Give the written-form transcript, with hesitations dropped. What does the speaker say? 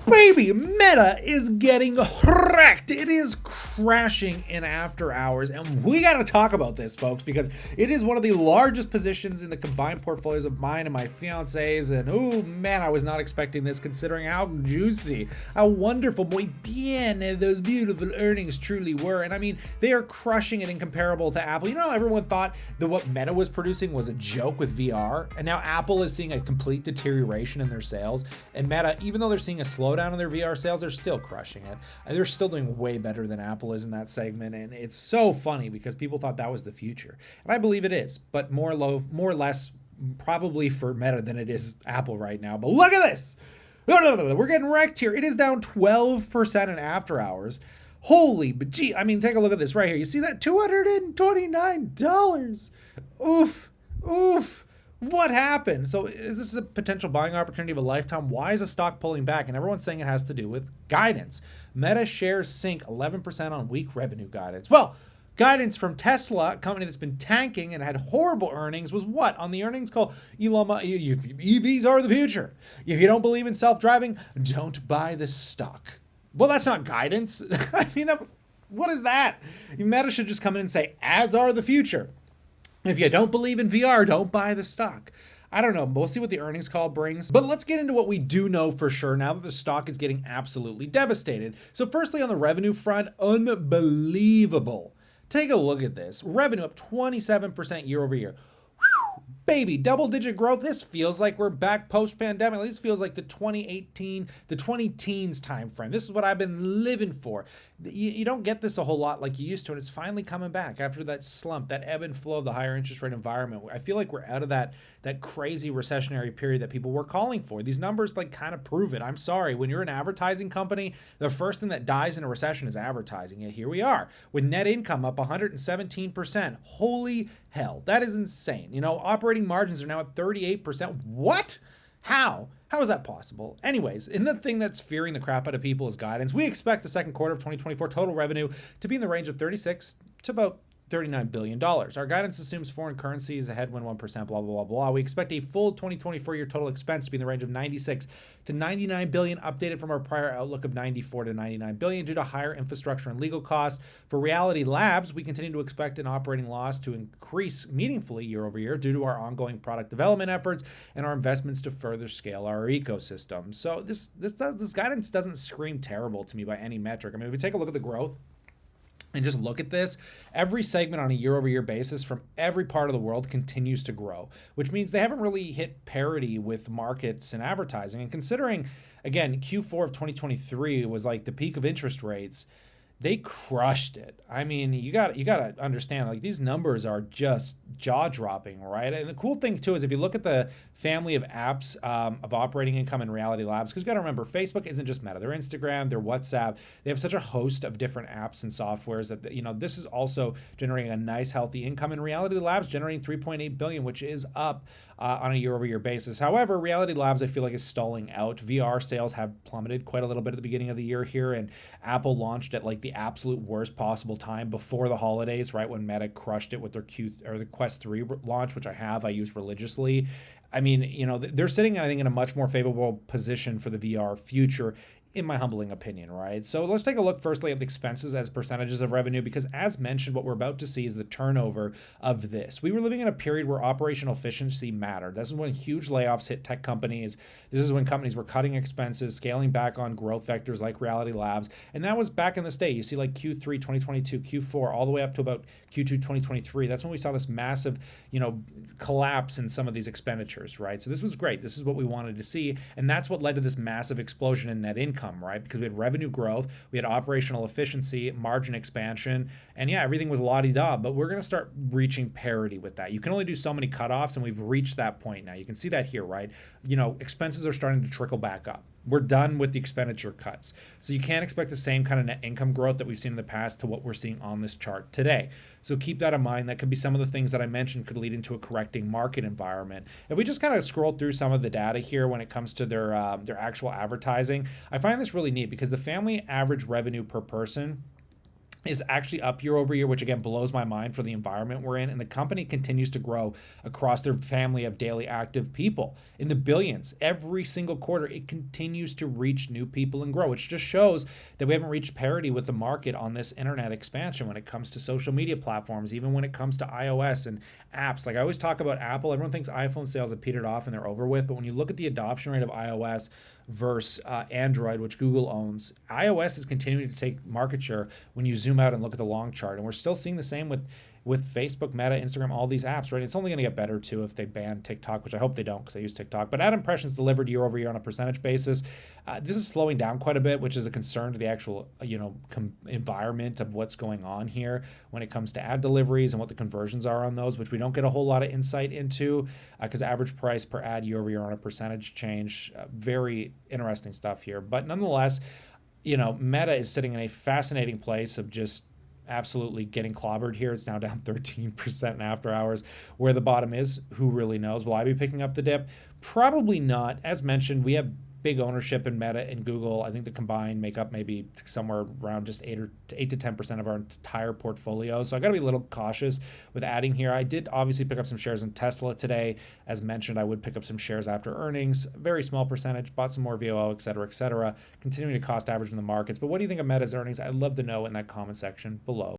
Baby, Meta is getting wrecked. It is crashing in after hours. And we got to talk about this, folks, because it is one of the largest positions in the combined portfolios of mine and my fiance's. And oh man, I was not expecting this considering how juicy, how wonderful, muy bien, those beautiful earnings truly were. And I mean, they are crushing it, incomparable to Apple. You know, everyone thought that what Meta was producing was a joke with VR. And now Apple is seeing a complete deterioration in their sales. And Meta, even though they're seeing a slowdown in their VR sales, they're still crushing it. They're still doing way better than Apple is in that segment, and it's so funny because people thought that was the future, and I believe it is, but more or less probably for Meta than it is Apple right now. But look at this. We're getting wrecked here. It is down 12% in after hours. Holy, but gee, I mean, take a look at this right here. You see that? $229. Oof, oof. What happened? So is this a potential buying opportunity of a lifetime? Why is the stock pulling back? And everyone's saying it has to do with guidance. Meta shares sink 11% on weak revenue guidance. Well, guidance from Tesla, a company that's been tanking and had horrible earnings, was what? On the earnings call, EVs are the future. If you don't believe in self-driving, don't buy the stock. Well, that's not guidance. I mean, what is that? Meta should just come in and say, ads are the future. If you don't believe in VR, don't buy the stock. I don't know. We'll see what the earnings call brings. But let's get into what we do know for sure now that the stock is getting absolutely devastated. So firstly, on the revenue front, unbelievable. Take a look at this. Revenue up 27% year over year. Baby, double-digit growth. This feels like we're back post-pandemic. This feels like the 2018, the 20-teens time frame. This is what I've been living for. You don't get this a whole lot like you used to, and it's finally coming back after that slump, that ebb and flow of the higher interest rate environment. I feel like we're out of that crazy recessionary period that people were calling for. These numbers like kind of prove it. I'm sorry. When you're an advertising company, the first thing that dies in a recession is advertising. And here we are with net income up 117%. Holy hell. That is insane. You know, operating margins are now at 38%. What? How? How is that possible? Anyways, and the thing that's fearing the crap out of people is guidance. We expect the second quarter of 2024 total revenue to be in the range of 36 to about $39 billion. Our guidance assumes foreign currency is a headwind 1%, blah, blah, blah, blah. We expect a full 2024 year total expense to be in the range of 96 to 99 billion, updated from our prior outlook of 94 to 99 billion due to higher infrastructure and legal costs. For Reality Labs, we continue to expect an operating loss to increase meaningfully year over year due to our ongoing product development efforts and our investments to further scale our ecosystem. So this guidance doesn't scream terrible to me by any metric. I mean, if we take a look at the growth, and just look at this, every segment on a year-over-year basis from every part of the world continues to grow, which means they haven't really hit parity with markets and advertising. And considering, again, Q4 of 2023 was like the peak of interest rates, they crushed it. I mean, you got to understand, like, these numbers are just jaw-dropping, right? And the cool thing too is if you look at the family of apps of operating income and Reality Labs, because you got to remember, Facebook isn't just Meta. Their Instagram, their WhatsApp, they have such a host of different apps and softwares that, you know, this is also generating a nice, healthy income. And Reality Labs generating 3.8 billion, which is up on a year-over-year basis. However, Reality Labs, I feel like, is stalling out. VR sales have plummeted quite a little bit at the beginning of the year here, and Apple launched at like the absolute worst possible time before the holidays, right when Meta crushed it with their the Quest 3 launch, which I use religiously. I mean, you know, they're sitting, I think, in a much more favorable position for the VR future, in my humbling opinion, right? So let's take a look firstly at the expenses as percentages of revenue, because as mentioned, what we're about to see is the turnover of this. We were living in a period where operational efficiency mattered. This is when huge layoffs hit tech companies. This is when companies were cutting expenses, scaling back on growth vectors like Reality Labs. And that was back in this day. You see like Q3 2022, Q4, all the way up to about Q2 2023. That's when we saw this massive, you know, collapse in some of these expenditures, right? So this was great. This is what we wanted to see. And that's what led to this massive explosion in net income, right? Because we had revenue growth, we had operational efficiency, margin expansion, and yeah, everything was la-di-da, but we're going to start reaching parity with that. You can only do so many cutoffs, and we've reached that point now. You can see that here, right? You know, expenses are starting to trickle back up. We're done with the expenditure cuts. So you can't expect the same kind of net income growth that we've seen in the past to what we're seeing on this chart today. So keep that in mind. That could be some of the things that I mentioned could lead into a correcting market environment. If we just kind of scroll through some of the data here when it comes to their actual advertising, I find this really neat because the family average revenue per person is actually up year over year, which again blows my mind for the environment we're in. And the company continues to grow across their family of daily active people in the billions. Every single quarter, it continues to reach new people and grow, which just shows that we haven't reached parity with the market on this internet expansion when it comes to social media platforms, even when it comes to iOS and apps. Like I always talk about Apple, everyone thinks iPhone sales have petered off and they're over with. But when you look at the adoption rate of iOS versus Android, which Google owns, iOS is continuing to take market share when you zoom out and look at the long chart. And we're still seeing the same with Facebook, Meta, Instagram, all these apps, right? It's only going to get better too if they ban TikTok, which I hope they don't because I use TikTok. But ad impressions delivered year over year on a percentage basis. This is slowing down quite a bit, which is a concern to the actual, environment of what's going on here when it comes to ad deliveries and what the conversions are on those, which we don't get a whole lot of insight into because average price per ad year over year on a percentage change. Very interesting stuff here. But nonetheless, Meta is sitting in a fascinating place of just absolutely getting clobbered here. It's now down 13% in after hours. Where the bottom is, who really knows? Will I be picking up the dip? Probably not. As mentioned, we have big ownership in Meta and Google. I think the combined make up maybe somewhere around just 8 to 10% of our entire portfolio. So I got to be a little cautious with adding here. I did obviously pick up some shares in Tesla today. As mentioned, I would pick up some shares after earnings, very small percentage, bought some more VOO, et cetera, continuing to cost average in the markets. But what do you think of Meta's earnings? I'd love to know in that comment section below.